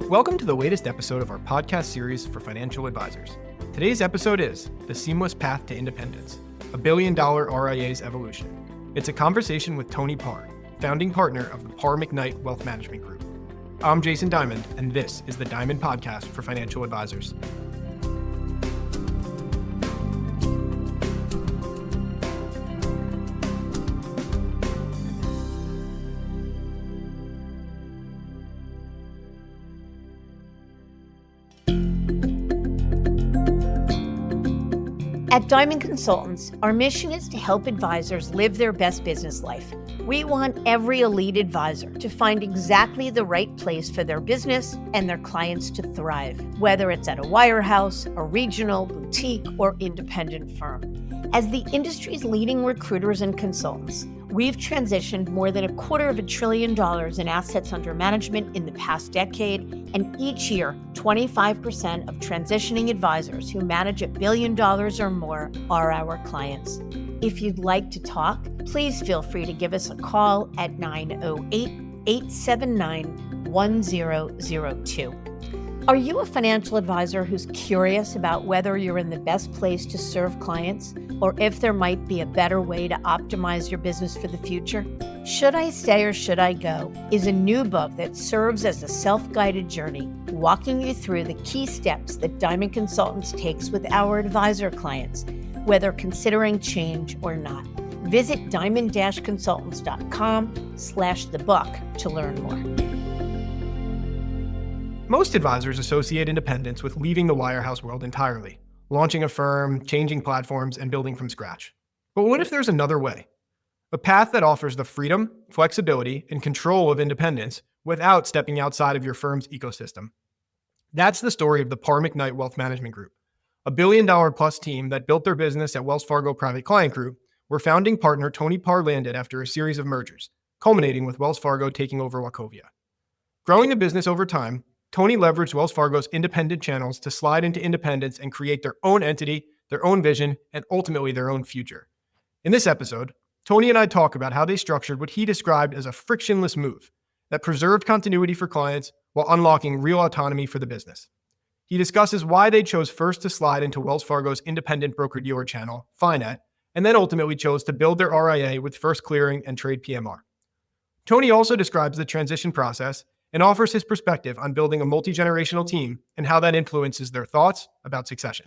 Welcome to the latest episode of our podcast series for financial advisors. Today's episode is The Seamless Path to Independence, a $1 billion RIA's evolution. It's a conversation with Tony Parr, founding partner of the Parr McKnight Wealth Management Group. I'm Jason Diamond, and this is the Diamond Podcast for financial advisors. At Diamond Consultants, our mission is to help advisors live their best business life. We want every elite advisor to find exactly the right place for their business and their clients to thrive, whether it's at a wirehouse, a regional, boutique, or independent firm. As the industry's leading recruiters and consultants, we've transitioned more than $250 billion in assets under management in the past decade, and each year, 25% of transitioning advisors who manage $1 billion or more are our clients. If you'd like to talk, please feel free to give us a call at 908-879-1002. Are you a financial advisor who's curious about whether you're in the best place to serve clients or if there might be a better way to optimize your business for the future? Should I Stay or Should I Go is a new book that serves as a self-guided journey, walking you through the key steps that Diamond Consultants takes with our advisor clients, whether considering change or not. Visit diamond-consultants.com/thebook to learn more. Most advisors associate independence with leaving the wirehouse world entirely, launching a firm, changing platforms, and building from scratch. But what if there's another way? A path that offers the freedom, flexibility, and control of independence without stepping outside of your firm's ecosystem. That's the story of the Parr McKnight Wealth Management Group, a $1 billion-plus team that built their business at Wells Fargo Private Client Group, where founding partner Tony Parr landed after a series of mergers, culminating with Wells Fargo taking over Wachovia. Growing the business over time, Tony leveraged Wells Fargo's independent channels to slide into independence and create their own entity, their own vision, and ultimately their own future. In this episode, Tony and I talk about how they structured what he described as a frictionless move that preserved continuity for clients while unlocking real autonomy for the business. He discusses why they chose first to slide into Wells Fargo's independent broker-dealer channel, Finet, and then ultimately chose to build their RIA with First Clearing and Trade PMR. Tony also describes the transition process and offers his perspective on building a multi-generational team and how that influences their thoughts about succession.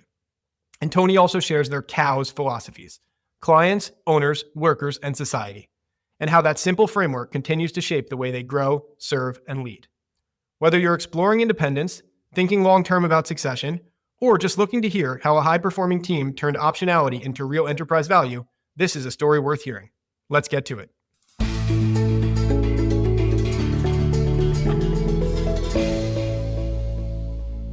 And Tony also shares their COWS philosophies: clients, owners, workers, and society, and how that simple framework continues to shape the way they grow, serve, and lead. Whether you're exploring independence, thinking long-term about succession, or just looking to hear how a high-performing team turned optionality into real enterprise value, this is a story worth hearing. Let's get to it.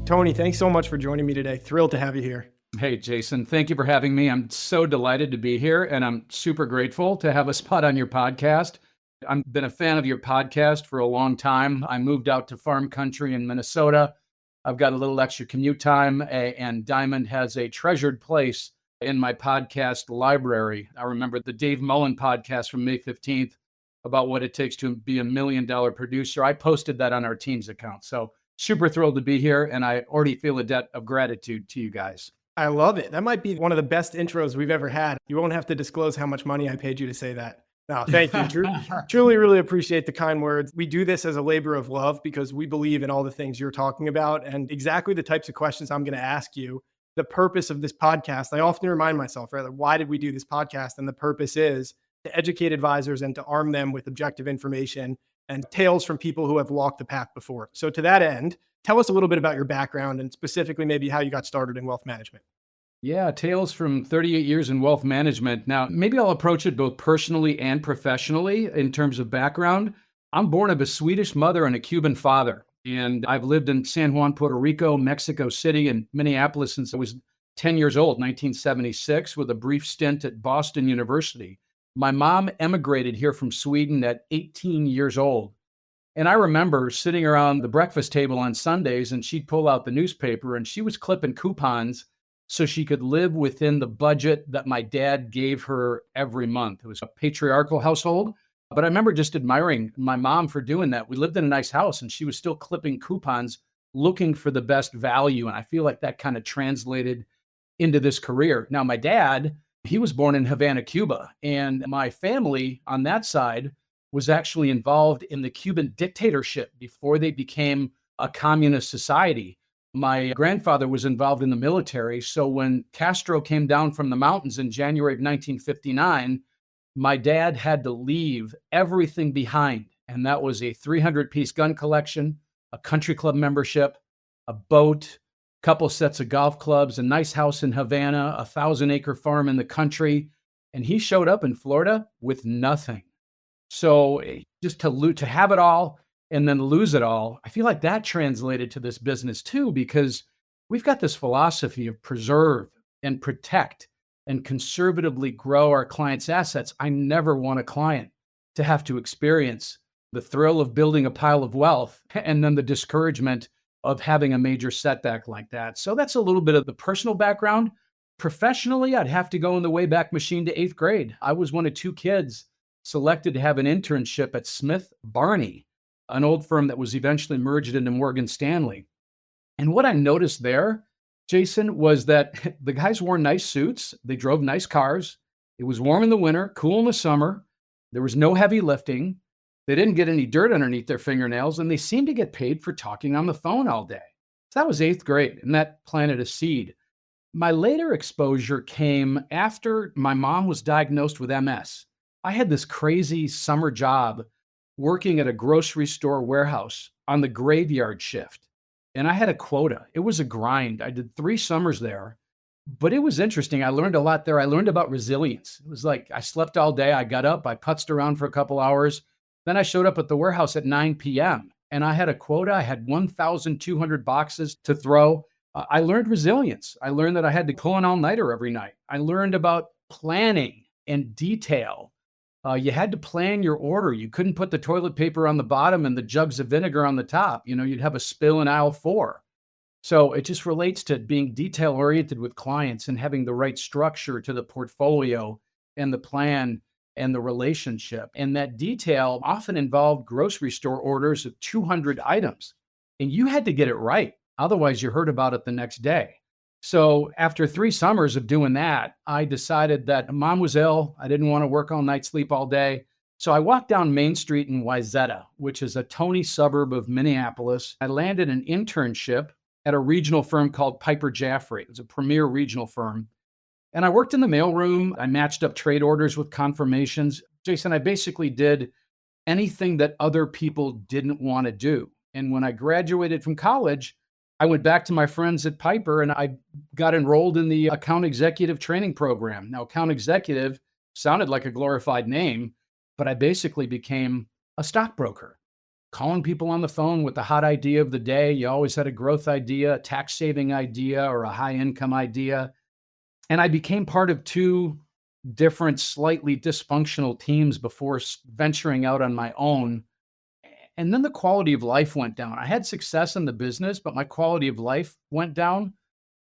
Tony, thanks so much for joining me today. Thrilled to have you here. Hey, Jason, thank you for having me. I'm so delighted to be here, and I'm super grateful to have a spot on your podcast. I've been a fan of your podcast for a long time. I moved out to farm country in Minnesota. I've got a little extra commute time, and Diamond has a treasured place in my podcast library. I remember the Dave Mullen podcast from May 15th about what it takes to be $1 million producer. I posted that on our team's account. So super thrilled to be here, and I already feel a debt of gratitude to you guys. I love it. That might be one of the best intros we've ever had. You won't have to disclose how much money I paid you to say that. No, thank you. Truly, really appreciate the kind words. We do this as a labor of love because we believe in all the things you're talking about and exactly the types of questions I'm going to ask you. The purpose of this podcast, I often remind myself, right? Like, why did we do this podcast? And the purpose is to educate advisors and to arm them with objective information and tales from people who have walked the path before. So to that end, tell us a little bit about your background and specifically maybe how you got started in wealth management. Yeah, tales from 38 years in wealth management. Now, maybe I'll approach it both personally and professionally in terms of background. I'm born of a Swedish mother and a Cuban father, and I've lived in San Juan, Puerto Rico, Mexico City, and Minneapolis since I was 10 years old, 1976, with a brief stint at Boston University. My mom emigrated here from Sweden at 18 years old. And I remember sitting around the breakfast table on Sundays, and she'd pull out the newspaper, and she was clipping coupons so she could live within the budget that my dad gave her every month. It was a patriarchal household, but I remember just admiring my mom for doing that. We lived in a nice house, and she was still clipping coupons looking for the best value. And I feel like that kind of translated into this career. Now, my dad, he was born in Havana, Cuba, and my family on that side was actually involved in the Cuban dictatorship before they became a communist society. My grandfather was involved in the military. So when Castro came down from the mountains in January of 1959, my dad had to leave everything behind. And that was a 300-piece gun collection, a country club membership, a boat, couple sets of golf clubs, a nice house in Havana, a 1,000-acre farm in the country. And he showed up in Florida with nothing. So just to have it all and then lose it all, I feel like that translated to this business too, because we've got this philosophy of preserve and protect and conservatively grow our clients' assets. I never want a client to have to experience the thrill of building a pile of wealth and then the discouragement of having a major setback like that. So that's a little bit of the personal background. Professionally, I'd have to go in the Wayback Machine to 8th grade. I was one of 2 kids selected to have an internship at Smith Barney, an old firm that was eventually merged into Morgan Stanley. And what I noticed there, Jason, was that the guys wore nice suits. They drove nice cars. It was warm in the winter, cool in the summer. There was no heavy lifting. They didn't get any dirt underneath their fingernails, and they seemed to get paid for talking on the phone all day. So that was 8th grade, and that planted a seed. My later exposure came after my mom was diagnosed with MS. I had this crazy summer job working at a grocery store warehouse on the graveyard shift, and I had a quota. It was a grind. I did 3 summers there, but it was interesting. I learned a lot there. I learned about resilience. It was like I slept all day. I got up, I putzed around for a couple hours. Then I showed up at the warehouse at 9 p.m. and I had a quota. I had 1,200 boxes to throw. I learned resilience. I learned that I had to pull an all-nighter every night. I learned about planning and detail. You had to plan your order. You couldn't put the toilet paper on the bottom and the jugs of vinegar on the top. You'd have a spill in aisle 4. So it just relates to being detail-oriented with clients and having the right structure to the portfolio and the plan and the relationship. And that detail often involved grocery store orders of 200 items. And you had to get it right. Otherwise, you heard about it the next day. So after 3 summers of doing that, I decided that mom was ill. I didn't want to work all night, sleep all day. So I walked down Main Street in Wayzata, which is a tony suburb of Minneapolis. I landed an internship at a regional firm called Piper Jaffray. It was a premier regional firm. And I worked in the mailroom. I matched up trade orders with confirmations. Jason, I basically did anything that other people didn't want to do. And when I graduated from college, I went back to my friends at Piper and I got enrolled in the account executive training program. Now, account executive sounded like a glorified name, but I basically became a stockbroker, calling people on the phone with the hot idea of the day. You always had a growth idea, a tax saving idea, or a high income idea. And I became part of 2 different, slightly dysfunctional teams before venturing out on my own. And then the quality of life went down. I had success in the business, but my quality of life went down.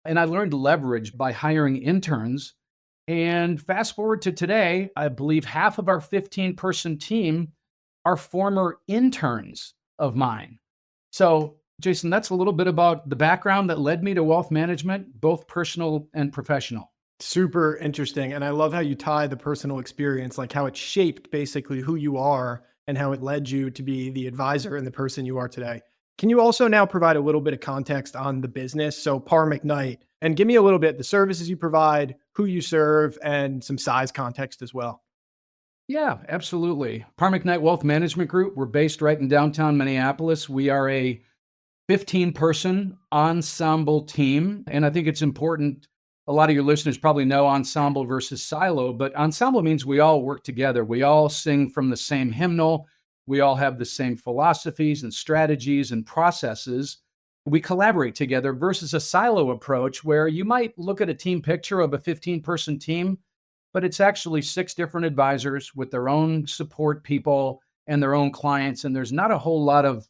And I learned leverage by hiring interns. And fast forward to today, I believe half of our 15-person team are former interns of mine. So Jason, that's a little bit about the background that led me to wealth management, both personal and professional. Super interesting. And I love how you tie the personal experience, like how it shaped basically who you are and how it led you to be the advisor and the person you are today. Can you also now provide a little bit of context on the business? So Parr McKnight, and give me a little bit the services you provide, who you serve, and some size context as well. Yeah, absolutely. Parr McKnight Wealth Management Group. We're based right in downtown Minneapolis. We are a 15-person ensemble team. And I think it's important, a lot of your listeners probably know ensemble versus silo, but ensemble means we all work together. We all sing from the same hymnal. We all have the same philosophies and strategies and processes. We collaborate together versus a silo approach where you might look at a team picture of a 15-person team, but it's actually 6 different advisors with their own support people and their own clients. And there's not a whole lot of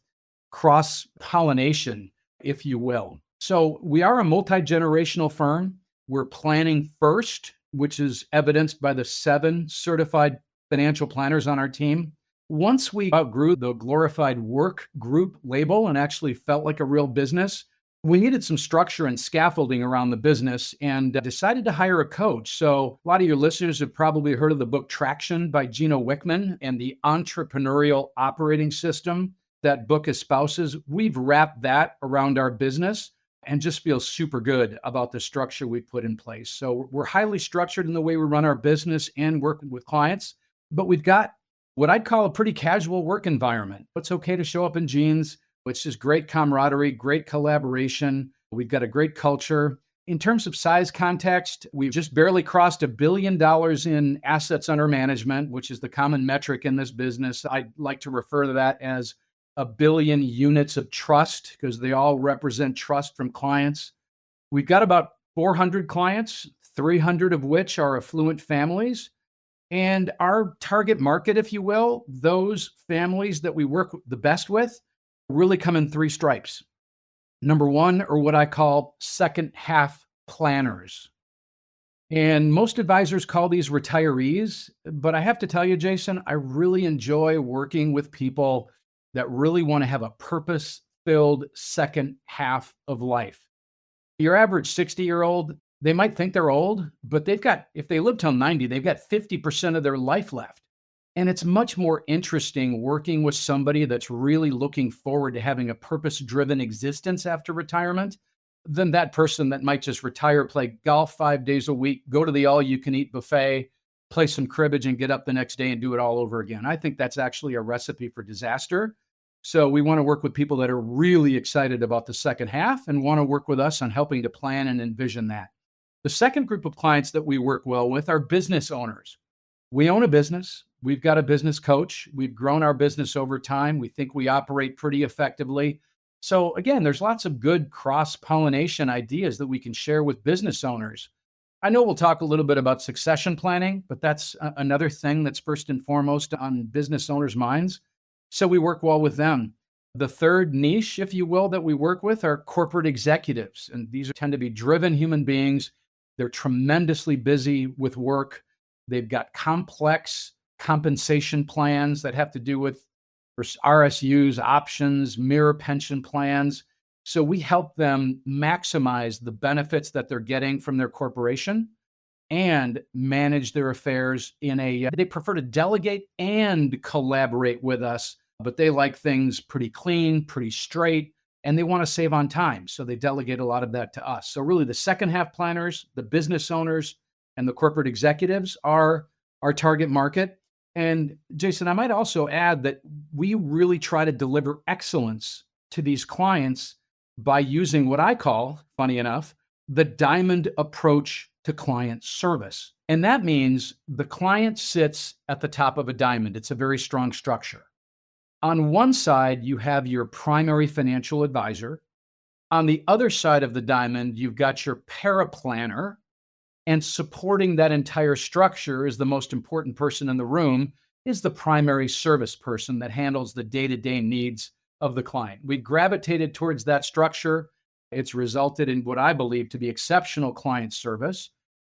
cross-pollination, if you will. So we are a multi-generational firm. We're planning first, which is evidenced by the 7 certified financial planners on our team. Once we outgrew the glorified work group label and actually felt like a real business, we needed some structure and scaffolding around the business and decided to hire a coach. So, a lot of your listeners have probably heard of the book Traction by Gino Wickman and the entrepreneurial operating system that book espouses. We've wrapped that around our business and just feel super good about the structure we put in place. So, we're highly structured in the way we run our business and work with clients, but we've got what I'd call a pretty casual work environment. It's okay to show up in jeans, which is great camaraderie, great collaboration. We've got a great culture. In terms of size context, we've just barely crossed $1 billion in assets under management, which is the common metric in this business. I like to refer to that as 1 billion units of trust because they all represent trust from clients. We've got about 400 clients, 300 of which are affluent families. And our target market, if you will, those families that we work the best with, really come in 3 stripes. Number 1 are what I call second half planners. And most advisors call these retirees. But I have to tell you, Jason, I really enjoy working with people that really want to have a purpose-filled second half of life. Your average 60-year-old, they might think they're old, but if they live till 90, they've got 50% of their life left. And it's much more interesting working with somebody that's really looking forward to having a purpose-driven existence after retirement than that person that might just retire, play golf 5 days a week, go to the all-you-can-eat buffet, play some cribbage, and get up the next day and do it all over again. I think that's actually a recipe for disaster. So we want to work with people that are really excited about the second half and want to work with us on helping to plan and envision that. The second group of clients that we work well with are business owners. We own a business. We've got a business coach. We've grown our business over time. We think we operate pretty effectively. So again, there's lots of good cross-pollination ideas that we can share with business owners. I know we'll talk a little bit about succession planning, but that's another thing that's first and foremost on business owners' minds. So we work well with them. The third niche, if you will, that we work with are corporate executives. And these tend to be driven human beings. They're tremendously busy with work. They've got complex compensation plans that have to do with RSUs, options, mirror pension plans. So we help them maximize the benefits that they're getting from their corporation and manage their affairs they prefer to delegate and collaborate with us, but they like things pretty clean, pretty straight, and they want to save on time. So they delegate a lot of that to us. So really the second half planners, the business owners, and the corporate executives are our target market. And Jason, I might also add that we really try to deliver excellence to these clients by using what I call, funny enough, the diamond approach to client service. And that means the client sits at the top of a diamond. It's a very strong structure. On one side, you have your primary financial advisor. On the other side of the diamond, you've got your paraplanner. And supporting that entire structure is the most important person in the room, is the primary service person that handles the day-to-day needs of the client. We gravitated towards that structure. It's resulted in what I believe to be exceptional client service.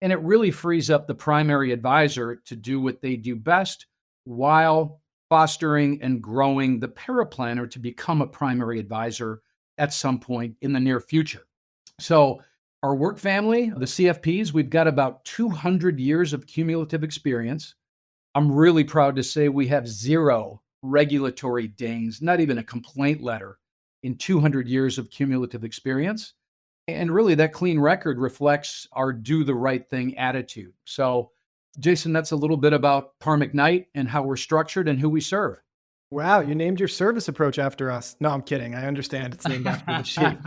And it really frees up the primary advisor to do what they do best while fostering and growing the paraplanner to become a primary advisor at some point in the near future. So our work family, the CFPs, we've got about 200 years of cumulative experience. I'm really proud to say we have 0 regulatory dings, not even a complaint letter in 200 years of cumulative experience. And really that clean record reflects our do the right thing attitude. So Jason, that's a little bit about Parr McKnight and how we're structured and who we serve. Wow, you named your service approach after us. No, I'm kidding. I understand it's named after the sheep.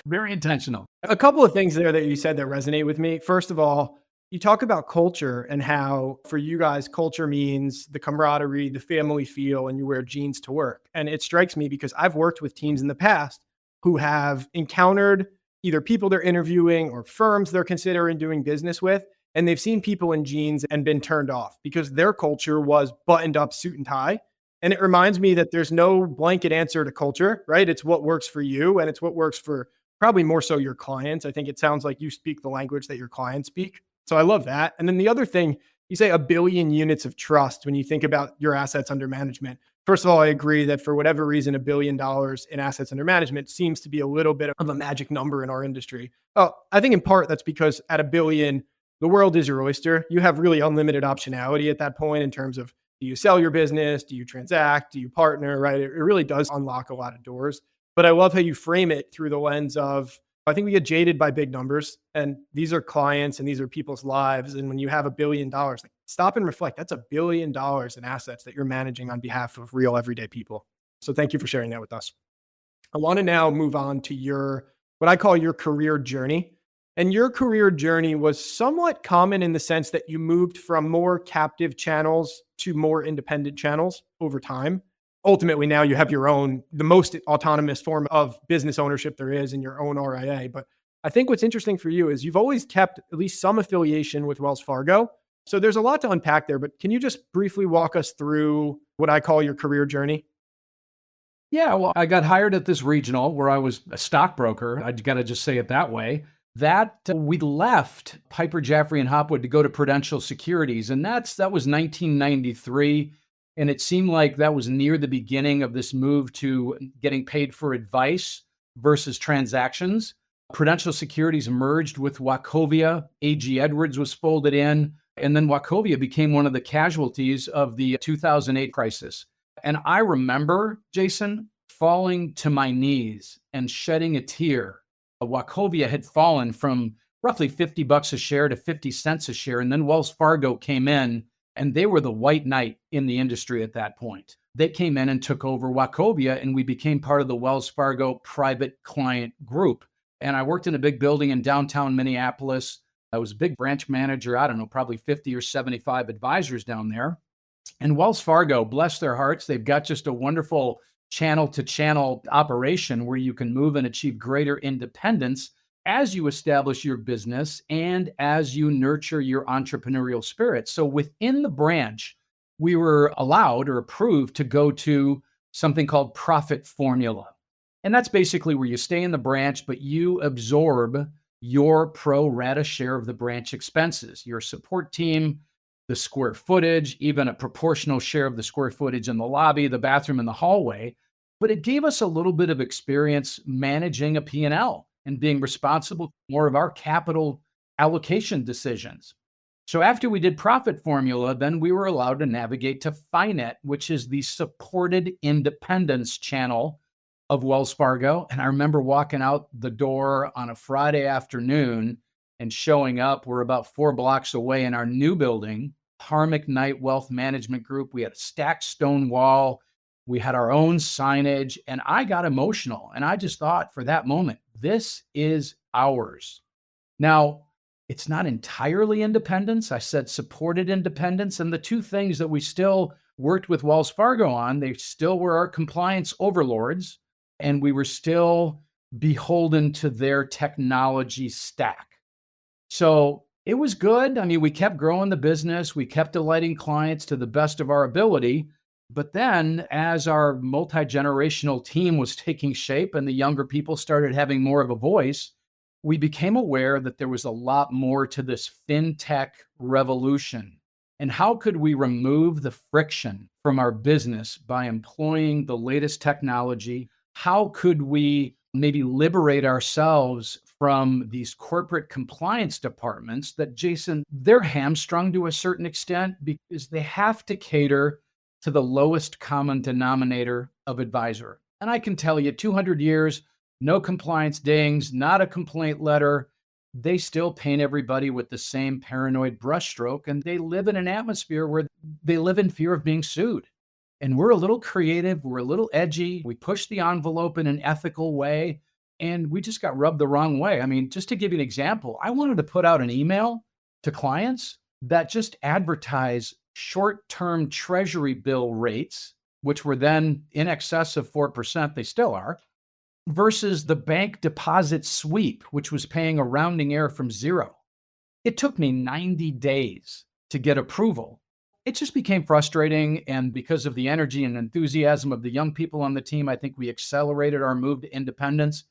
Very intentional. A couple of things there that you said that resonate with me. First of all, you talk about culture and how for you guys, culture means the camaraderie, the family feel, and you wear jeans to work. And it strikes me because I've worked with teams in the past who have encountered either people they're interviewing or firms they're considering doing business with, and they've seen people in jeans and been turned off because their culture was buttoned up suit and tie. And it reminds me that there's no blanket answer to culture, right? It's what works for you, and it's what works for probably more so your clients. I think it sounds like you speak the language that your clients speak. So I love that. And then the other thing, you say 1 billion units of trust when you think about your assets under management. First of all, I agree that for whatever reason, $1 billion in assets under management seems to be a little bit of a magic number in our industry. Oh, I think in part that's because at $1 billion, the world is your oyster. You have really unlimited optionality at that point in terms of, do you sell your business? Do you transact? Do you partner? Right? It really does unlock a lot of doors. But I love how you frame it through the lens of, I think we get jaded by big numbers, and these are clients and these are people's lives. And when you have $1 billion, like, stop and reflect. That's $1 billion in assets that you're managing on behalf of real everyday people. So thank you for sharing that with us. I want to now move on to what I call your career journey. And your career journey was somewhat common in the sense that you moved from more captive channels to more independent channels over time. Ultimately, now you have the most autonomous form of business ownership there is in your own RIA. But I think what's interesting for you is you've always kept at least some affiliation with Wells Fargo. So there's a lot to unpack there, but can you just briefly walk us through what I call your career journey? Yeah, well, I got hired at this regional where I was a stockbroker. I got to just say it that way. We left Piper Jaffray and Hopwood to go to Prudential Securities, and that was 1993. And it seemed like that was near the beginning of this move to getting paid for advice versus transactions. Prudential Securities merged with Wachovia. A.G. Edwards was folded in. And then Wachovia became one of the casualties of the 2008 crisis. And I remember, Jason, falling to my knees and shedding a tear. Wachovia had fallen from roughly $50 a share to 50 cents a share. And then Wells Fargo came in, and they were the white knight in the industry at that point. They came in and took over Wachovia, and we became part of the Wells Fargo private client group. And I worked in a big building in downtown Minneapolis. I was a big branch manager, I don't know, probably 50 or 75 advisors down there. And Wells Fargo, bless their hearts, they've got just a wonderful channel-to-channel operation where you can move and achieve greater independence as you establish your business and as you nurture your entrepreneurial spirit. So within the branch, we were allowed or approved to go to something called profit formula. And that's basically where you stay in the branch, but you absorb your pro rata share of the branch expenses, your support team, the square footage, even a proportional share of the square footage in the lobby, the bathroom, and the hallway. But it gave us a little bit of experience managing a P&L and being responsible for more of our capital allocation decisions. So after we did profit formula, then we were allowed to navigate to FINET, which is the supported independence channel of Wells Fargo. And I remember walking out the door on a Friday afternoon and showing up. We're about 4 blocks away in our new building, Parr McKnight Wealth Management Group. We had a stacked stone wall. We had our own signage, and I got emotional. And I just thought for that moment, this is ours. Now, it's not entirely independence. I said supported independence. And the two things that we still worked with Wells Fargo on, they still were our compliance overlords, and we were still beholden to their technology stack. So it was good. I mean, we kept growing the business. We kept delighting clients to the best of our ability. But then as our multi-generational team was taking shape and the younger people started having more of a voice, we became aware that there was a lot more to this fintech revolution. And how could we remove the friction from our business by employing the latest technology? How could we maybe liberate ourselves from these corporate compliance departments that, Jason, they're hamstrung to a certain extent because they have to cater to the lowest common denominator of advisor. And I can tell you, 200 years, no compliance dings, not a complaint letter. They still paint everybody with the same paranoid brushstroke, and they live in an atmosphere where they live in fear of being sued. And we're a little creative, we're a little edgy, we push the envelope in an ethical way, and we just got rubbed the wrong way. I mean, just to give you an example, I wanted to put out an email to clients that just advertise short-term treasury bill rates, which were then in excess of 4%, they still are, versus the bank deposit sweep, which was paying a rounding error from 0. It took me 90 days to get approval. It just became frustrating, and because of the energy and enthusiasm of the young people on the team, I think we accelerated our move to independence.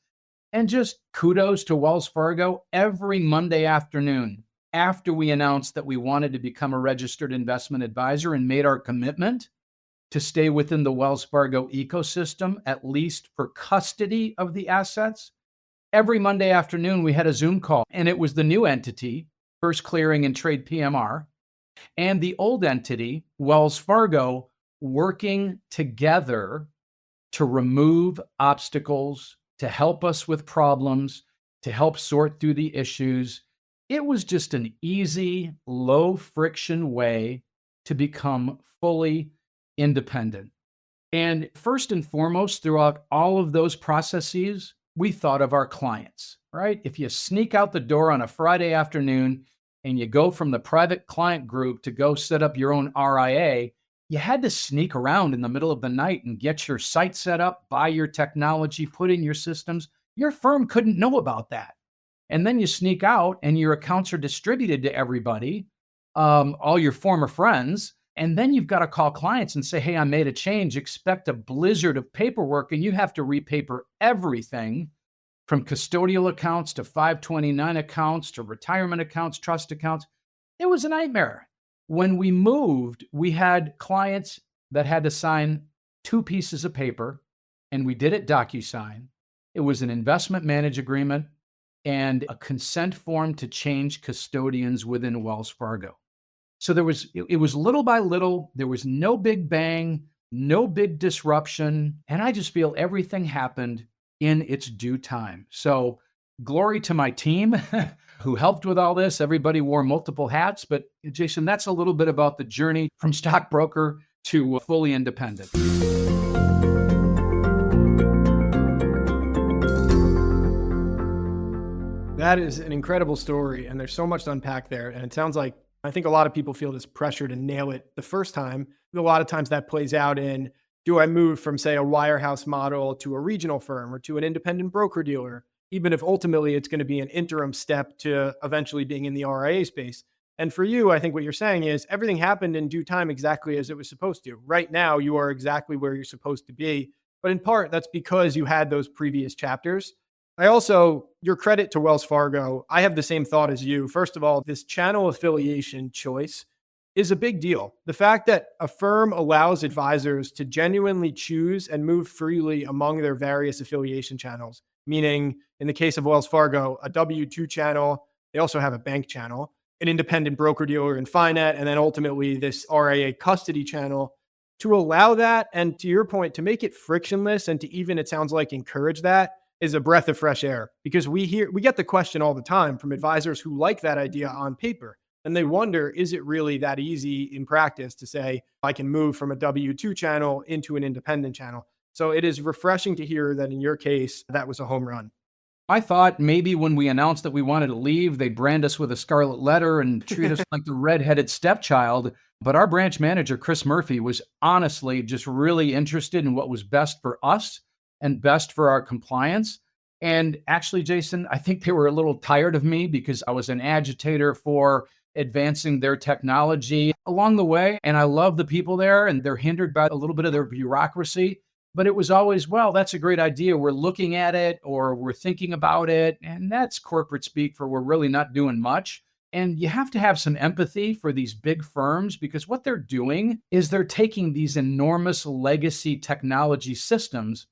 And just kudos to Wells Fargo. Every Monday afternoon, after we announced that we wanted to become a registered investment advisor and made our commitment, to stay within the Wells Fargo ecosystem, at least for custody of the assets. Every Monday afternoon, we had a Zoom call, and it was the new entity, First Clearing and Trade PMR, and the old entity, Wells Fargo, working together to remove obstacles, to help us with problems, to help sort through the issues. It was just an easy, low friction way to become fully independent. And first and foremost, throughout all of those processes, we thought of our clients, right? If you sneak out the door on a Friday afternoon and you go from the private client group to go set up your own RIA, you had to sneak around in the middle of the night and get your site set up, buy your technology, put in your systems. Your firm couldn't know about that. And then you sneak out and your accounts are distributed to everybody, all your former friends. And then you've got to call clients and say, hey, I made a change. Expect a blizzard of paperwork, and you have to repaper everything from custodial accounts to 529 accounts to retirement accounts, trust accounts. It was a nightmare. When we moved, we had clients that had to sign 2 pieces of paper, and we did it DocuSign. It was an investment manage agreement and a consent form to change custodians within Wells Fargo. So it was little by little. There was no big bang, no big disruption. And I just feel everything happened in its due time. So glory to my team who helped with all this. Everybody wore multiple hats. But Jason, that's a little bit about the journey from stockbroker to fully independent. That is an incredible story, and there's so much to unpack there. And it sounds like I think a lot of people feel this pressure to nail it the first time. A lot of times that plays out in, do I move from, say, a wirehouse model to a regional firm or to an independent broker dealer, even if ultimately it's going to be an interim step to eventually being in the RIA space. And for you, I think what you're saying is everything happened in due time exactly as it was supposed to. Right now, you are exactly where you're supposed to be. But in part, that's because you had those previous chapters. Your credit to Wells Fargo, I have the same thought as you. First of all, this channel affiliation choice is a big deal. The fact that a firm allows advisors to genuinely choose and move freely among their various affiliation channels, meaning in the case of Wells Fargo, a W-2 channel, they also have a bank channel, an independent broker dealer in Finet, and then ultimately this RIA custody channel. To allow that, and to your point, to make it frictionless and to even, it sounds like, encourage that, is a breath of fresh air, because we get the question all the time from advisors who like that idea on paper. And they wonder, is it really that easy in practice to say, I can move from a W-2 channel into an independent channel? So it is refreshing to hear that in your case, that was a home run. I thought maybe when we announced that we wanted to leave, they'd brand us with a scarlet letter and treat us like the redheaded stepchild. But our branch manager, Chris Murphy, was honestly just really interested in what was best for us and best for our compliance. And actually, Jason, I think they were a little tired of me because I was an agitator for advancing their technology along the way. And I love the people there, and they're hindered by a little bit of their bureaucracy. But it was always, well, that's a great idea. We're looking at it, or we're thinking about it. And that's corporate speak for we're really not doing much. And you have to have some empathy for these big firms, because what they're doing is they're taking these enormous legacy technology systems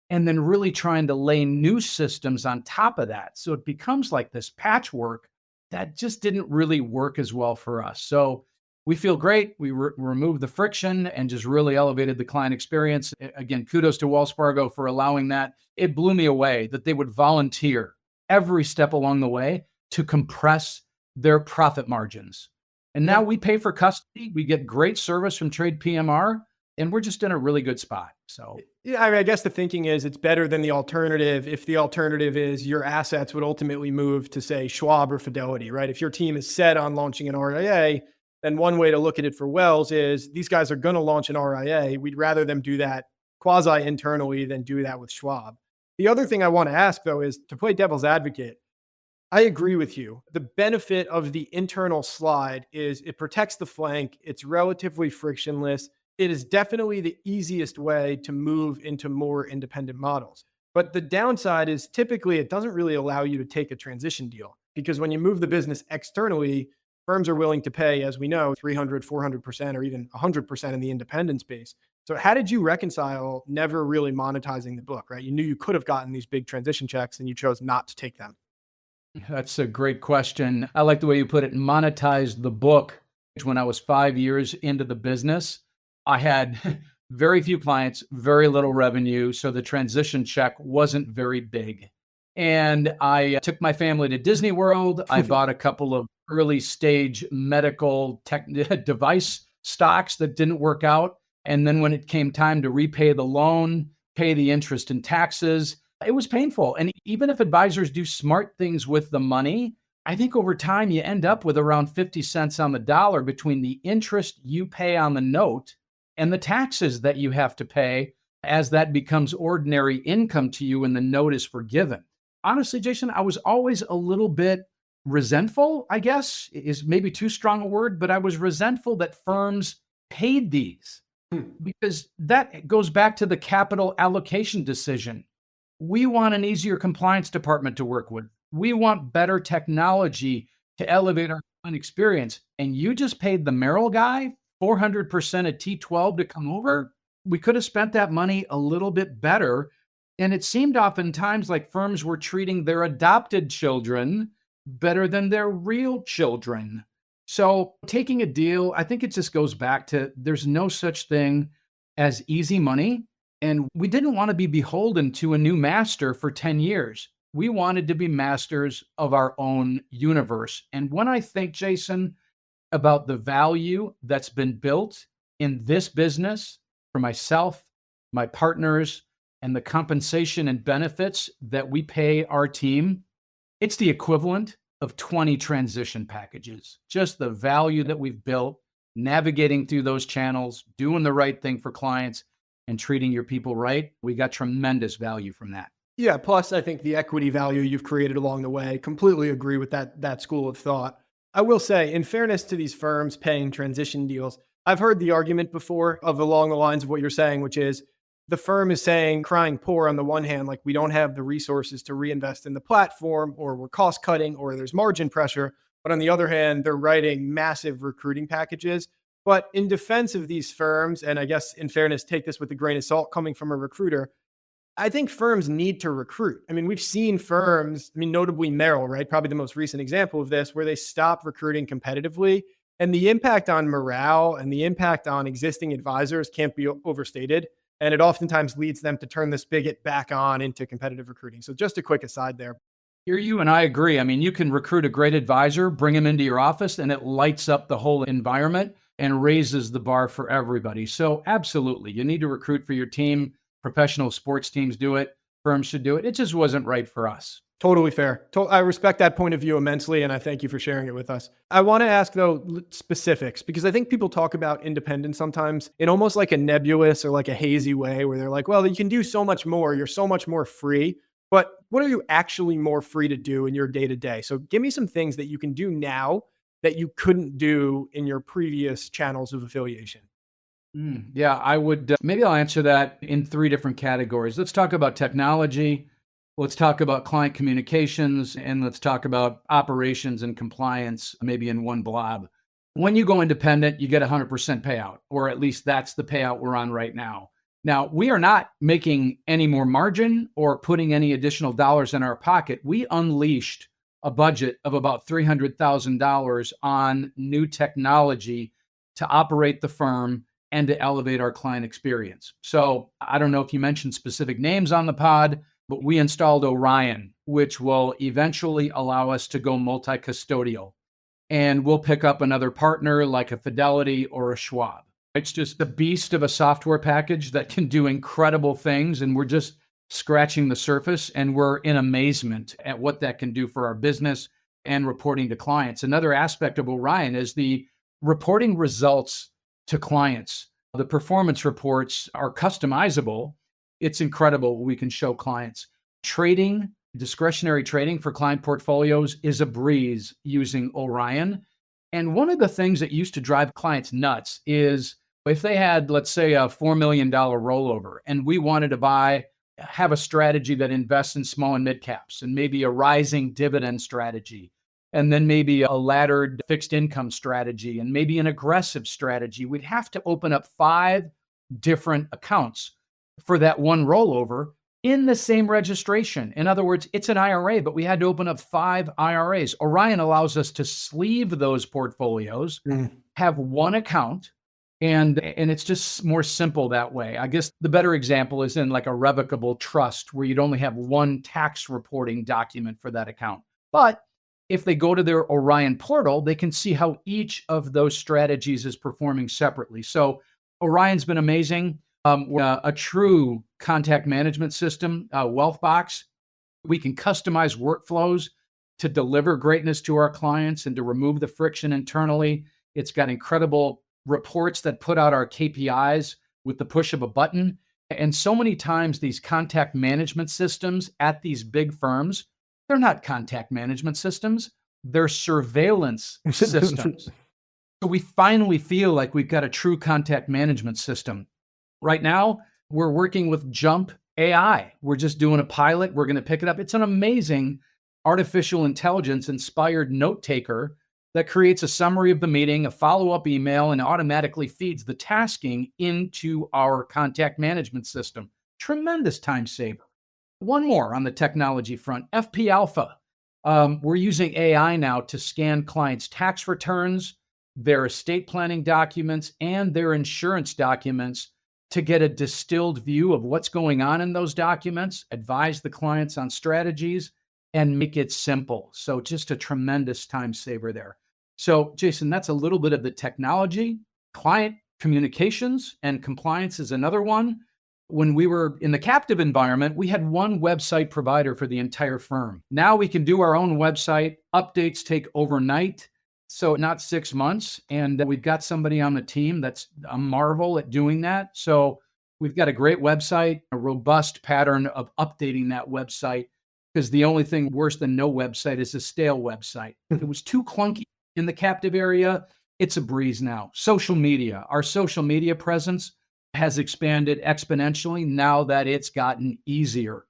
and then really trying to lay new systems on top of that. So it becomes like this patchwork that just didn't really work as well for us. So we feel great. We removed the friction and just really elevated the client experience. Again, kudos to Wells Fargo for allowing that. It blew me away that they would volunteer every step along the way to compress their profit margins. And now we pay for custody. We get great service from Trade PMR, and we're just in a really good spot. So yeah, I guess the thinking is it's better than the alternative. If the alternative is your assets would ultimately move to, say, Schwab or Fidelity, right? If your team is set on launching an RIA, then one way to look at it for Wells is these guys are going to launch an RIA. We'd rather them do that quasi-internally than do that with Schwab. The other thing I want to ask, though, is to play devil's advocate. I agree with you. The benefit of the internal slide is it protects the flank. It's relatively frictionless. It is definitely the easiest way to move into more independent models. But the downside is typically it doesn't really allow you to take a transition deal, because when you move the business externally, firms are willing to pay, as we know, 300, 400%, or even 100% in the independent space. So how did you reconcile never really monetizing the book, right? You knew you could have gotten these big transition checks and you chose not to take them. That's a great question. I like the way you put it, monetize the book. When I was 5 years into the business, I had very few clients, very little revenue. So the transition check wasn't very big. And I took my family to Disney World. I bought a couple of early stage medical tech device stocks that didn't work out. And then when it came time to repay the loan, pay the interest and taxes, it was painful. And even if advisors do smart things with the money, I think over time you end up with around 50 cents on the dollar between the interest you pay on the note and the taxes that you have to pay as that becomes ordinary income to you and the note is forgiven. Honestly, Jason, I was always a little bit resentful, I guess, is maybe too strong a word, but I was resentful that firms paid these because that goes back to the capital allocation decision. We want an easier compliance department to work with. We want better technology to elevate our client experience. And you just paid the Merrill guy 400% at T12 to come over. We could have spent that money a little bit better. And it seemed oftentimes like firms were treating their adopted children better than their real children. So taking a deal, I think it just goes back to there's no such thing as easy money. And we didn't want to be beholden to a new master for 10 years. We wanted to be masters of our own universe. And when I think, Jason, about the value that's been built in this business for myself, my partners, and the compensation and benefits that we pay our team, it's the equivalent of 20 transition packages. Just the value that we've built, navigating through those channels, doing the right thing for clients, and treating your people right. We got tremendous value from that. Yeah. Plus, I think the equity value you've created along the way, completely agree with that school of thought. I will say, in fairness to these firms paying transition deals, I've heard the argument before of along the lines of what you're saying, which is the firm is saying, crying poor on the one hand, like we don't have the resources to reinvest in the platform, or we're cost cutting, or there's margin pressure. But on the other hand, they're writing massive recruiting packages. But in defense of these firms, and I guess in fairness, take this with a grain of salt coming from a recruiter, I think firms need to recruit. I mean, we've seen firms, notably Merrill, right? Probably the most recent example of this, where they stop recruiting competitively. And the impact on morale and the impact on existing advisors can't be overstated. And it oftentimes leads them to turn the spigot back on into competitive recruiting. So just a quick aside there. Hear you and I agree. I mean, you can recruit a great advisor, bring him into your office, and it lights up the whole environment and raises the bar for everybody. So absolutely, you need to recruit for your team. Professional sports teams do it. Firms should do it. It just wasn't right for us. Totally fair. I respect that point of view immensely, and I thank you for sharing it with us. I want to ask, though, specifics, because I think people talk about independence sometimes in almost like a nebulous or like a hazy way, where they're like, well, you can do so much more. You're so much more free. But what are you actually more free to do in your day-to-day? So give me some things that you can do now that you couldn't do in your previous channels of affiliation. Yeah, I would. Maybe I'll answer that in 3 different categories. Let's talk about technology. Let's talk about client communications, and let's talk about operations and compliance, maybe in one blob. When you go independent, you get 100% payout, or at least that's the payout we're on right now. Now, we are not making any more margin or putting any additional dollars in our pocket. We unleashed a budget of about $300,000 on new technology to operate the firm and to elevate our client experience. So I don't know if you mentioned specific names on the pod, but we installed Orion, which will eventually allow us to go multi-custodial. And we'll pick up another partner like a Fidelity or a Schwab. It's just the beast of a software package that can do incredible things. And we're just scratching the surface, and we're in amazement at what that can do for our business and reporting to clients. Another aspect of Orion is the reporting results to clients. The performance reports are customizable. It's incredible what we can show clients. Trading, discretionary trading for client portfolios is a breeze using Orion. And one of the things that used to drive clients nuts is if they had, let's say, a $4 million rollover, and we wanted to have a strategy that invests in small and mid caps, and maybe a rising dividend strategy, and then maybe a laddered fixed income strategy, and maybe an aggressive strategy. We'd have to open up 5 different accounts for that one rollover in the same registration. In other words, it's an IRA, but we had to open up 5 IRAs. Orion allows us to sleeve those portfolios, have one account, and it's just more simple that way. I guess the better example is in like a revocable trust where you'd only have one tax reporting document for that account. But if they go to their Orion portal, they can see how each of those strategies is performing separately. So Orion's been amazing. We're a true contact management system, Wealthbox. We can customize workflows to deliver greatness to our clients and to remove the friction internally. It's got incredible reports that put out our KPIs with the push of a button. And so many times these contact management systems at these big firms, they're not contact management systems, they're surveillance systems. So we finally feel like we've got a true contact management system. Right now, we're working with Jump AI. We're just doing a pilot. We're going to pick it up. It's an amazing artificial intelligence inspired note taker that creates a summary of the meeting, a follow-up email, and automatically feeds the tasking into our contact management system. Tremendous time saver. One more on the technology front, FP Alpha. We're using AI now to scan clients' tax returns, their estate planning documents, and their insurance documents to get a distilled view of what's going on in those documents, advise the clients on strategies, and make it simple. So just a tremendous time saver there. So Jason, that's a little bit of the technology. Client communications and compliance is another one. When we were in the captive environment, we had one website provider for the entire firm. Now we can do our own website. Updates take overnight, so not 6 months. And we've got somebody on the team that's a marvel at doing that. So we've got a great website, a robust pattern of updating that website, because the only thing worse than no website is a stale website. It was too clunky in the captive area. It's a breeze now. Social media, our social media presence has expanded exponentially now that it's gotten easier.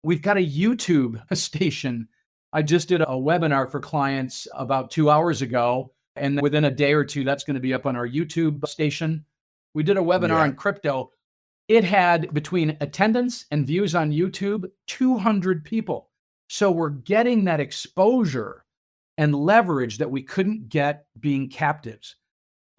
We've got a YouTube station. I just did a webinar for clients about 2 hours ago, and within a day or two, that's going to be up on our YouTube station. We did a webinar on crypto. It had, between attendance and views on YouTube, 200 people. So we're getting that exposure and leverage that we couldn't get being captives.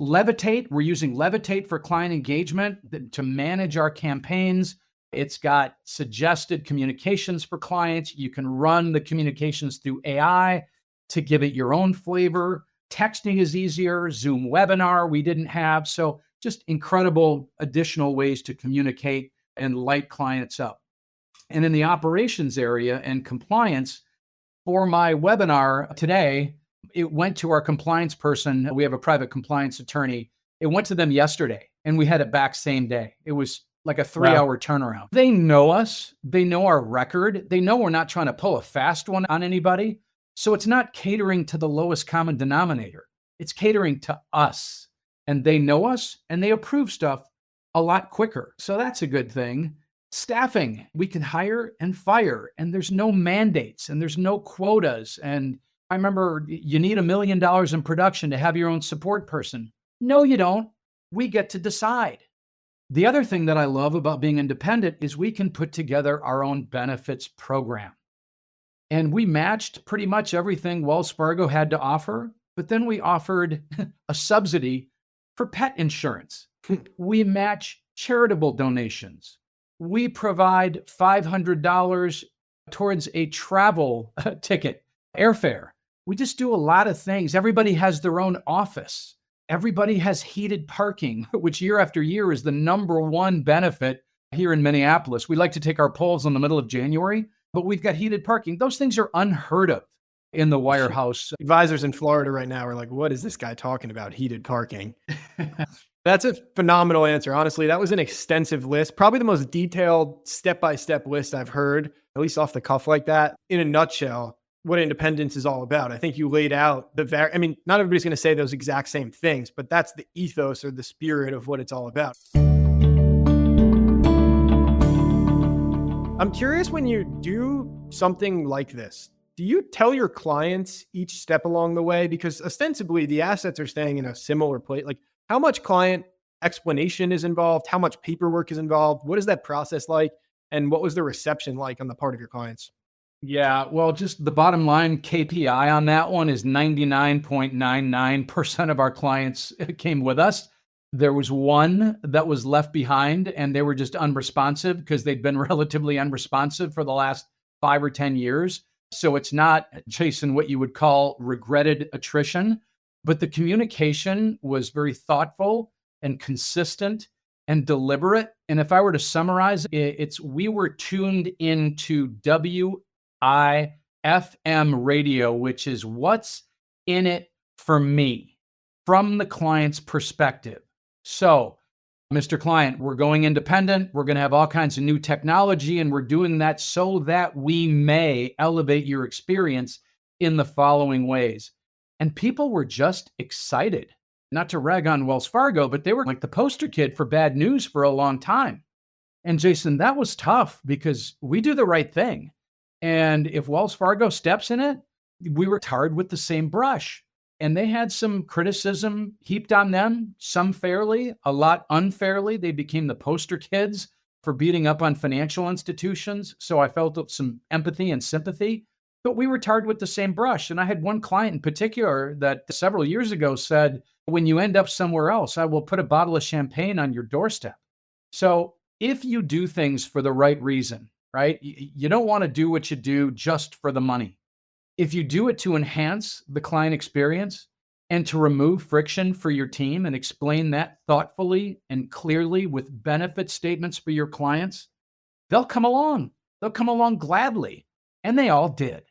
Levitate, we're using Levitate for client engagement to manage our campaigns. It's got suggested communications for clients. You can run the communications through AI to give it your own flavor. Texting is easier. Zoom webinar we didn't have. So just incredible additional ways to communicate and light clients up. And in the operations area and compliance, for my webinar today, it went to our compliance person. We have a private compliance attorney. It went to them yesterday, and we had it back same day. It was like a 3-hour turnaround. They know us. They know our record. They know we're not trying to pull a fast one on anybody. So it's not catering to the lowest common denominator. It's catering to us. And they know us, and they approve stuff a lot quicker. So that's a good thing. Staffing, we can hire and fire, and there's no mandates, and there's no quotas. And I remember you need $1 million in production to have your own support person. No, you don't. We get to decide. The other thing that I love about being independent is we can put together our own benefits program. And we matched pretty much everything Wells Fargo had to offer, but then we offered a subsidy for pet insurance. We match charitable donations. We provide $500 towards a travel ticket, airfare. We just do a lot of things. Everybody has their own office. Everybody has heated parking, which year after year is the #1 benefit here in Minneapolis. We like to take our polls in the middle of January, but we've got heated parking. Those things are unheard of in the wirehouse. Advisors in Florida right now are like, what is this guy talking about? Heated parking. That's a phenomenal answer. Honestly, that was an extensive list, probably the most detailed step-by-step list I've heard, at least off the cuff like that. In a nutshell, what independence is all about. I think you laid out I mean, not everybody's going to say those exact same things, but that's the ethos or the spirit of what it's all about. I'm curious, when you do something like this, do you tell your clients each step along the way? Because ostensibly the assets are staying in a similar place. Like, how much client explanation is involved? How much paperwork is involved? What is that process like? And what was the reception like on the part of your clients? Yeah, well, just the bottom line KPI on that one is 99.99% of our clients came with us. There was one that was left behind and they were just unresponsive because they'd been relatively unresponsive for the last 5 or 10 years. So it's not, Jason, what you would call regretted attrition, but the communication was very thoughtful and consistent and deliberate. And if I were to summarize, it's we were tuned into WIFM radio, which is what's in it for me from the client's perspective. So, Mr. Client, we're going independent. We're going to have all kinds of new technology, and we're doing that so that we may elevate your experience in the following ways. And people were just excited. Not to rag on Wells Fargo, but they were like the poster kid for bad news for a long time. And Jason, that was tough because we do the right thing. And if Wells Fargo steps in it, we were tarred with the same brush. And they had some criticism heaped on them, some fairly, a lot unfairly. They became the poster kids for beating up on financial institutions. So I felt some empathy and sympathy, but we were tarred with the same brush. And I had one client in particular that several years ago said, when you end up somewhere else, I will put a bottle of champagne on your doorstep. So if you do things for the right reason, right? You don't want to do what you do just for the money. If you do it to enhance the client experience and to remove friction for your team and explain that thoughtfully and clearly with benefit statements for your clients, they'll come along. They'll come along gladly. And they all did.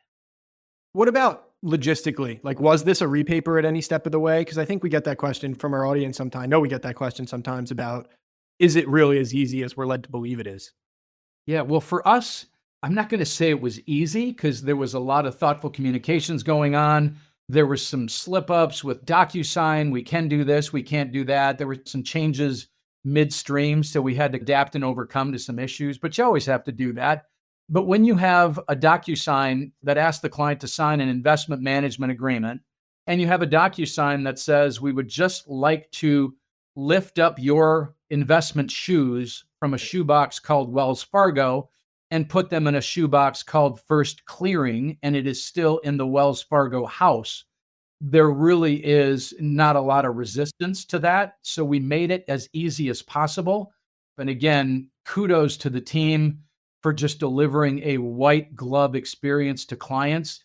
What about logistically? Like, was this a repaper at any step of the way? Because I think we get that question from our audience sometimes. I know we get that question sometimes about, is it really as easy as we're led to believe it is? Yeah, well, for us, I'm not going to say it was easy because there was a lot of thoughtful communications going on. There were some slip ups with DocuSign. We can do this, we can't do that. There were some changes midstream, so we had to adapt and overcome to some issues, but you always have to do that. But when you have a DocuSign that asks the client to sign an investment management agreement, and you have a DocuSign that says, we would just like to lift up your investment shoes from a shoebox called Wells Fargo and put them in a shoebox called First Clearing, and it is still in the Wells Fargo house, there really is not a lot of resistance to that. So we made it as easy as possible. And again, kudos to the team for just delivering a white glove experience to clients.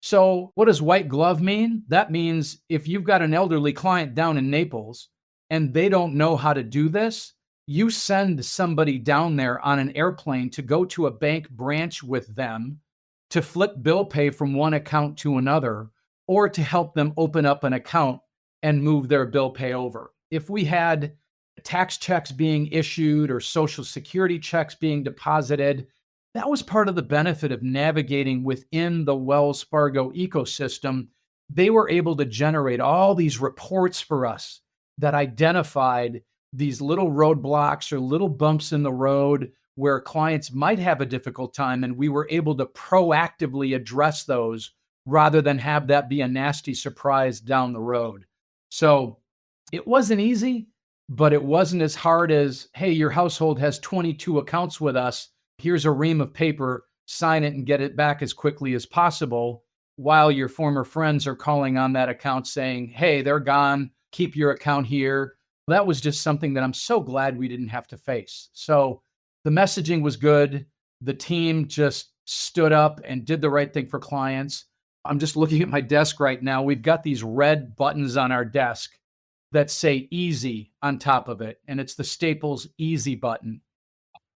So what does white glove mean? That means if you've got an elderly client down in Naples and they don't know how to do this, you send somebody down there on an airplane to go to a bank branch with them to flip bill pay from one account to another, or to help them open up an account and move their bill pay over. If we had tax checks being issued or Social Security checks being deposited, that was part of the benefit of navigating within the Wells Fargo ecosystem. They were able to generate all these reports for us that identified these little roadblocks or little bumps in the road where clients might have a difficult time, and we were able to proactively address those rather than have that be a nasty surprise down the road. So it wasn't easy, but it wasn't as hard as, hey, your household has 22 accounts with us. Here's a ream of paper, sign it and get it back as quickly as possible, while your former friends are calling on that account saying, hey, they're gone, keep your account here. That was just something that I'm so glad we didn't have to face. So the messaging was good. The team just stood up and did the right thing for clients. I'm just looking at my desk right now. We've got these red buttons on our desk that say easy on top of it. And it's the Staples easy button.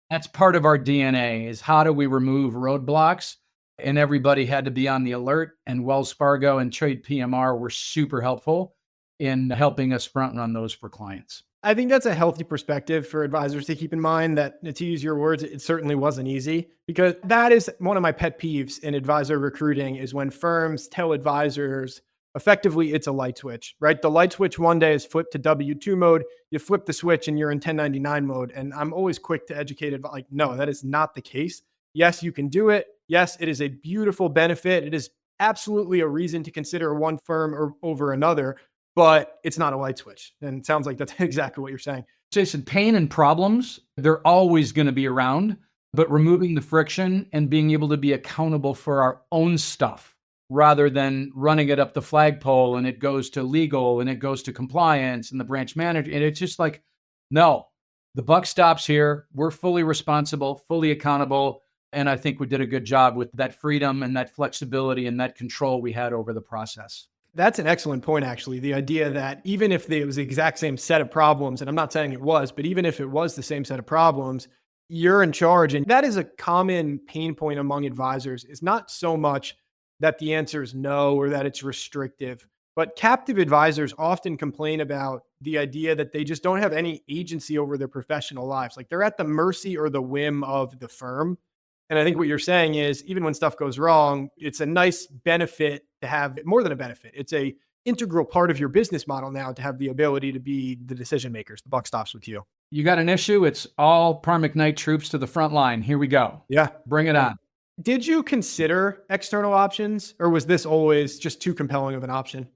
That's part of our DNA, is how do we remove roadblocks? And everybody had to be on the alert. And Wells Fargo and Trade PMR were super helpful in helping us front run those for clients. I think that's a healthy perspective for advisors to keep in mind, that, to use your words, it certainly wasn't easy, because that is one of my pet peeves in advisor recruiting, is when firms tell advisors effectively it's a light switch, right? The light switch one day is flipped to W-2 mode. You flip the switch and you're in 1099 mode. And I'm always quick to educate it, like, no, that is not the case. Yes, you can do it. Yes, it is a beautiful benefit. It is absolutely a reason to consider one firm over another, but it's not a light switch. And it sounds like that's exactly what you're saying. Jason, pain and problems, they're always going to be around, but removing the friction and being able to be accountable for our own stuff rather than running it up the flagpole and it goes to legal and it goes to compliance and the branch manager. And it's just like, no, the buck stops here. We're fully responsible, fully accountable. And I think we did a good job with that freedom and that flexibility and that control we had over the process. That's an excellent point, actually. The idea that even if it was the exact same set of problems, and I'm not saying it was, but even if it was the same set of problems, you're in charge. And that is a common pain point among advisors, is not so much that the answer is no or that it's restrictive, but captive advisors often complain about the idea that they just don't have any agency over their professional lives. Like they're at the mercy or the whim of the firm. And I think what you're saying is even when stuff goes wrong, it's a nice benefit to have, more than a benefit. It's a integral part of your business model now to have the ability to be the decision makers. The buck stops with you. You got an issue, it's all Parr McKnight troops to the front line. Here we go. Yeah. Bring it on. Did you consider external options, or was this always just too compelling of an option?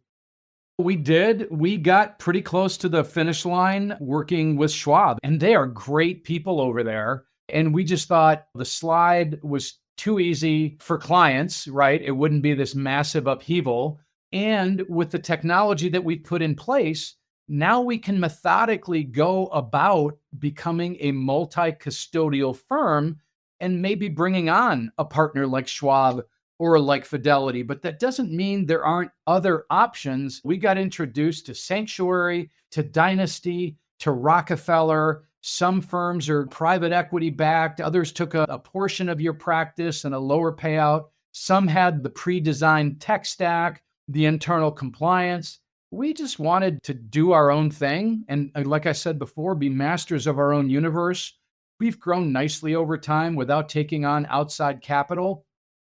We did. We got pretty close to the finish line working with Schwab, and they are great people over there. And we just thought the slide was too easy for clients, right? It wouldn't be this massive upheaval. And with the technology that we put in place, now we can methodically go about becoming a multi-custodial firm and maybe bringing on a partner like Schwab or like Fidelity. But that doesn't mean there aren't other options. We got introduced to Sanctuary, to Dynasty, to Rockefeller. Some firms are private equity backed. Others took a portion of your practice and a lower payout. Some had the pre-designed tech stack, the internal compliance. We just wanted to do our own thing. And like I said before, be masters of our own universe. We've grown nicely over time without taking on outside capital.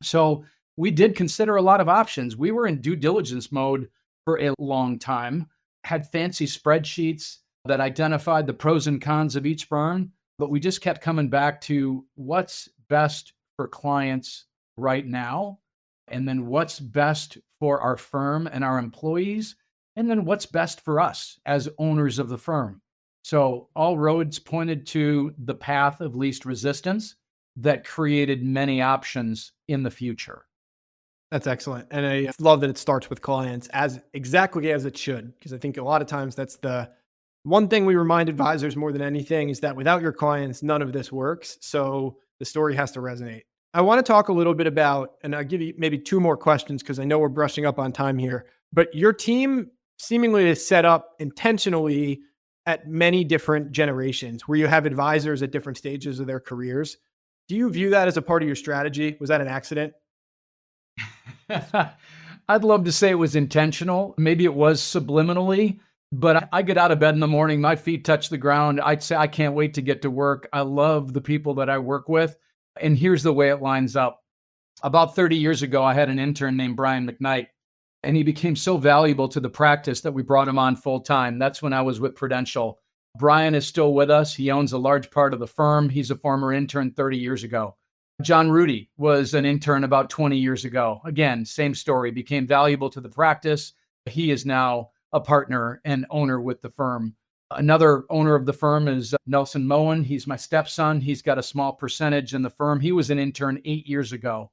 So we did consider a lot of options. We were in due diligence mode for a long time, had fancy spreadsheets that identified the pros and cons of each firm, but we just kept coming back to what's best for clients right now, and then what's best for our firm and our employees, and then what's best for us as owners of the firm. So all roads pointed to the path of least resistance that created many options in the future. That's excellent. And I love that it starts with clients as exactly as it should, because I think a lot of times that's the one thing we remind advisors more than anything is that without your clients, none of this works. So the story has to resonate. I want to talk a little bit about, and I'll give you maybe two more questions because I know we're brushing up on time here, but your team seemingly is set up intentionally at many different generations where you have advisors at different stages of their careers. Do you view that as a part of your strategy? Was that an accident? I'd love to say it was intentional. Maybe it was subliminally, but I get out of bed in the morning, my feet touch the ground. I'd say I can't wait to get to work. I love the people that I work with. And here's the way it lines up. About 30 years ago, I had an intern named Brian McKnight, and he became so valuable to the practice that we brought him on full time. That's when I was with Prudential. Brian is still with us. He owns a large part of the firm. He's a former intern 30 years ago. John Rudy was an intern about 20 years ago. Again, same story, became valuable to the practice. He is now a partner and owner with the firm. Another owner of the firm is Nelson Moen. He's my stepson. He's got a small percentage in the firm. He was an intern 8 years ago.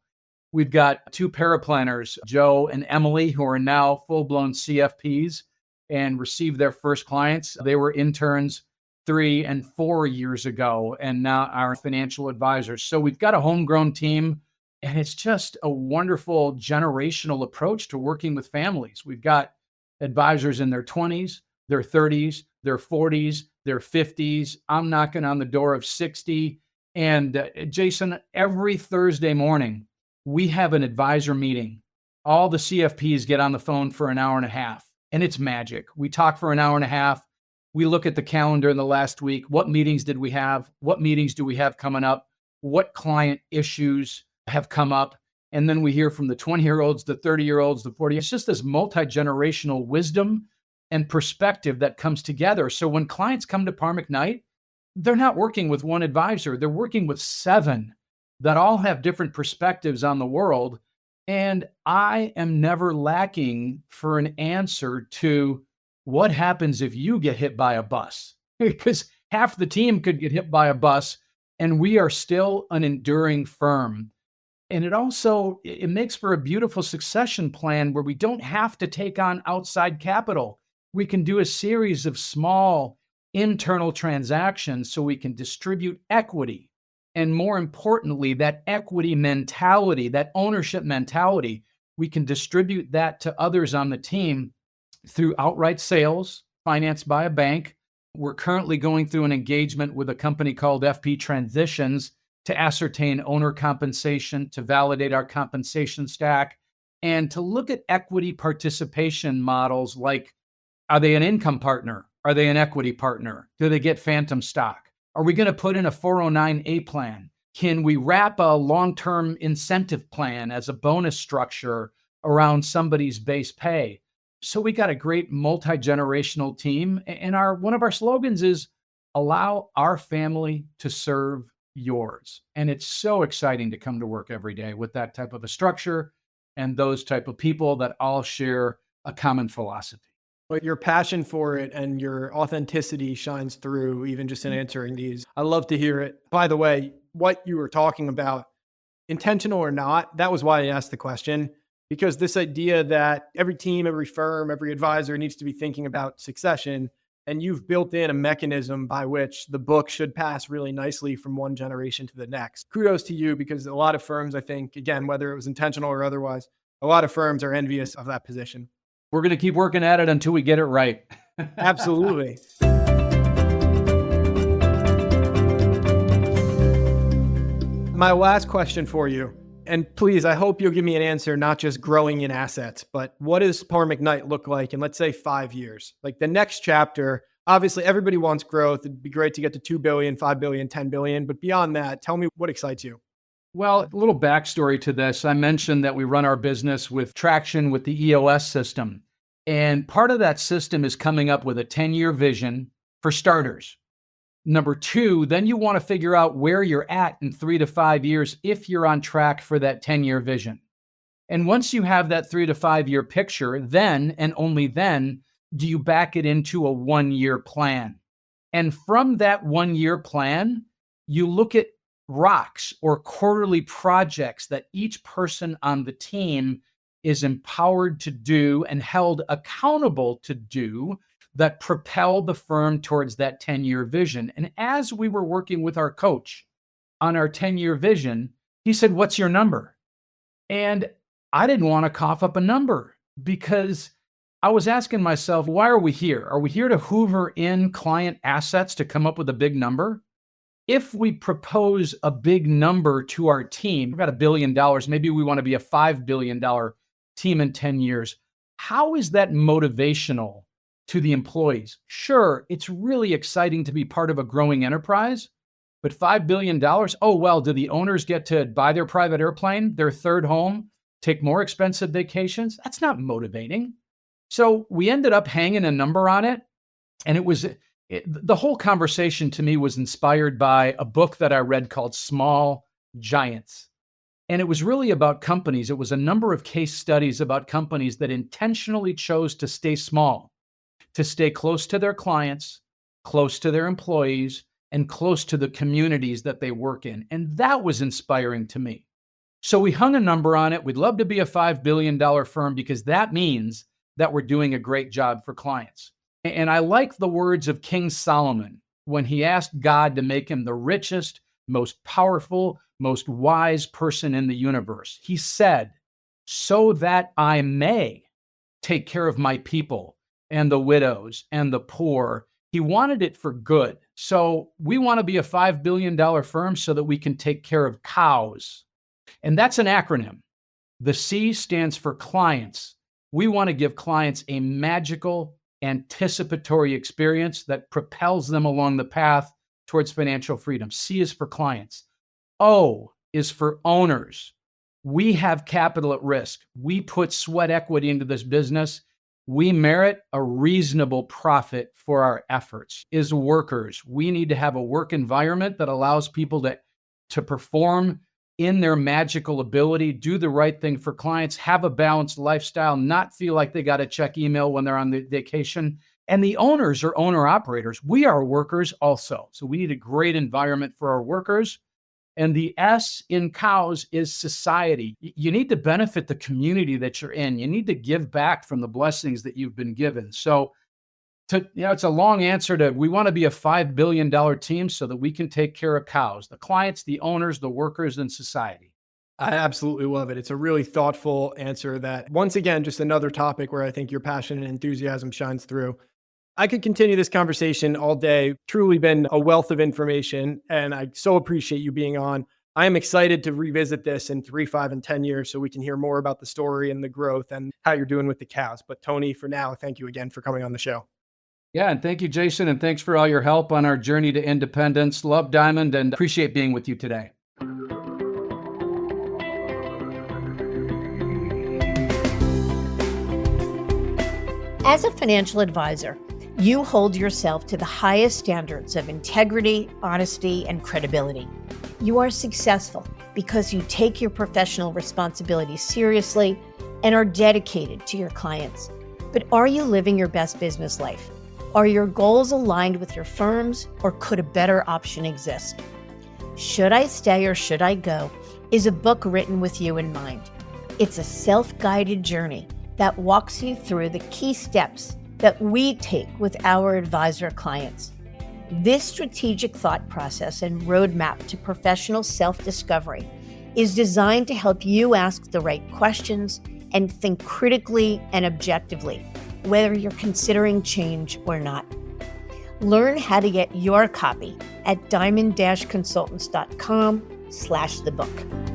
We've got two paraplanners, Joe and Emily, who are now full-blown CFPs and received their first clients. They were interns 3 and 4 years ago, and now our financial advisors. So we've got a homegrown team, and it's just a wonderful generational approach to working with families. We've got advisors in their 20s, their 30s, their 40s, their 50s. I'm knocking on the door of 60. And Jason, every Thursday morning, we have an advisor meeting. All the CFPs get on the phone for an hour and a half, and it's magic. We talk for an hour and a half. We look at the calendar in the last week. What meetings did we have? What meetings do we have coming up? What client issues have come up? And then we hear from the 20-year-olds, the 30-year-olds, the 40. It's just this multi-generational wisdom and perspective that comes together. So when clients come to Parr McKnight, they're not working with one advisor. They're working with 7 that all have different perspectives on the world. And I am never lacking for an answer to what happens if you get hit by a bus, because half the team could get hit by a bus and we are still an enduring firm. And it makes for a beautiful succession plan where we don't have to take on outside capital. We can do a series of small internal transactions so we can distribute equity. And more importantly, that equity mentality, that ownership mentality, we can distribute that to others on the team through outright sales financed by a bank. We're currently going through an engagement with a company called FP Transitions to ascertain owner compensation, to validate our compensation stack, and to look at equity participation models like, are they an income partner? Are they an equity partner? Do they get phantom stock? Are we going to put in a 409A plan? Can we wrap a long-term incentive plan as a bonus structure around somebody's base pay? So we got a great multi-generational team. And one of our slogans is, allow our family to serve yours. And it's so exciting to come to work every day with that type of a structure and those type of people that all share a common philosophy. But your passion for it and your authenticity shines through even just in answering these. I love to hear it. By the way, what you were talking about, intentional or not, that was why I asked the question, because this idea that every team, every firm, every advisor needs to be thinking about succession, and you've built in a mechanism by which the book should pass really nicely from one generation to the next. Kudos to you, because a lot of firms, I think, again, whether it was intentional or otherwise, a lot of firms are envious of that position. We're going to keep working at it until we get it right. Absolutely. My last question for you, and please, I hope you'll give me an answer, not just growing in assets, but what does Parr McKnight look like in, let's say, 5 years? Like the next chapter, obviously everybody wants growth. It'd be great to get to 2 billion, 5 billion, 10 billion. But beyond that, tell me what excites you. Well, a little backstory to this. I mentioned that we run our business with traction with the EOS system. And part of that system is coming up with a 10-year vision for starters. Number two, then you want to figure out where you're at in 3 to 5 years if you're on track for that 10-year vision. And once you have that 3 to 5 year picture, then and only then do you back it into a 1-year plan. And from that 1-year plan, you look at rocks or quarterly projects that each person on the team is empowered to do and held accountable to do that propel the firm towards that 10-year vision. And as we were working with our coach on our 10-year vision, he said, "What's your number?" And I didn't want to cough up a number because I was asking myself, why are we here? Are we here to hoover in client assets to come up with a big number? If we propose a big number to our team, we've got $1 billion, maybe we want to be a $5 billion team in 10 years. How is that motivational to the employees? Sure, it's really exciting to be part of a growing enterprise, but $5 billion, oh, well, do the owners get to buy their private airplane, their third home, take more expensive vacations? That's not motivating. So we ended up hanging a number on it, and the whole conversation to me was inspired by a book that I read called Small Giants. And it was really about companies. It was a number of case studies about companies that intentionally chose to stay small, to stay close to their clients, close to their employees, and close to the communities that they work in. And that was inspiring to me. So we hung a number on it. We'd love to be a $5 billion firm because that means that we're doing a great job for clients. And I like the words of King Solomon when he asked God to make him the richest, most powerful, most wise person in the universe. He said, "So that I may take care of my people and the widows and the poor." He wanted it for good. So we want to be a $5 billion firm so that we can take care of cows. And that's an acronym. The C stands for clients. We want to give clients a magical, anticipatory experience that propels them along the path towards financial freedom. C is for clients. O is for owners. We have capital at risk. We put sweat equity into this business. We merit a reasonable profit for our efforts. Is workers. We need to have a work environment that allows people to perform in their magical ability, do the right thing for clients, have a balanced lifestyle, not feel like they got to check email when they're on the vacation. And the owners are owner operators. We are workers also. So we need a great environment for our workers. And the S in cows is society. You need to benefit the community that you're in. You need to give back from the blessings that you've been given. So it's a long answer to, we want to be a $5 billion team so that we can take care of cows, the clients, the owners, the workers, and society. I absolutely love it. It's a really thoughtful answer that, once again, just another topic where I think your passion and enthusiasm shines through. I could continue this conversation all day. Truly been a wealth of information, and I so appreciate you being on. I am excited to revisit this in 3, 5, and 10 years so we can hear more about the story and the growth and how you're doing with the cows. But Tony, for now, thank you again for coming on the show. Yeah, and thank you, Jason, and thanks for all your help on our journey to independence. Love Diamond and appreciate being with you today. As a financial advisor, you hold yourself to the highest standards of integrity, honesty, and credibility. You are successful because you take your professional responsibility seriously and are dedicated to your clients. But are you living your best business life? Are your goals aligned with your firm's, or could a better option exist? Should I Stay or Should I Go is a book written with you in mind. It's a self-guided journey that walks you through the key steps that we take with our advisor clients. This strategic thought process and roadmap to professional self-discovery is designed to help you ask the right questions and think critically and objectively, whether you're considering change or not. Learn how to get your copy at diamond-consultants.com/thebook.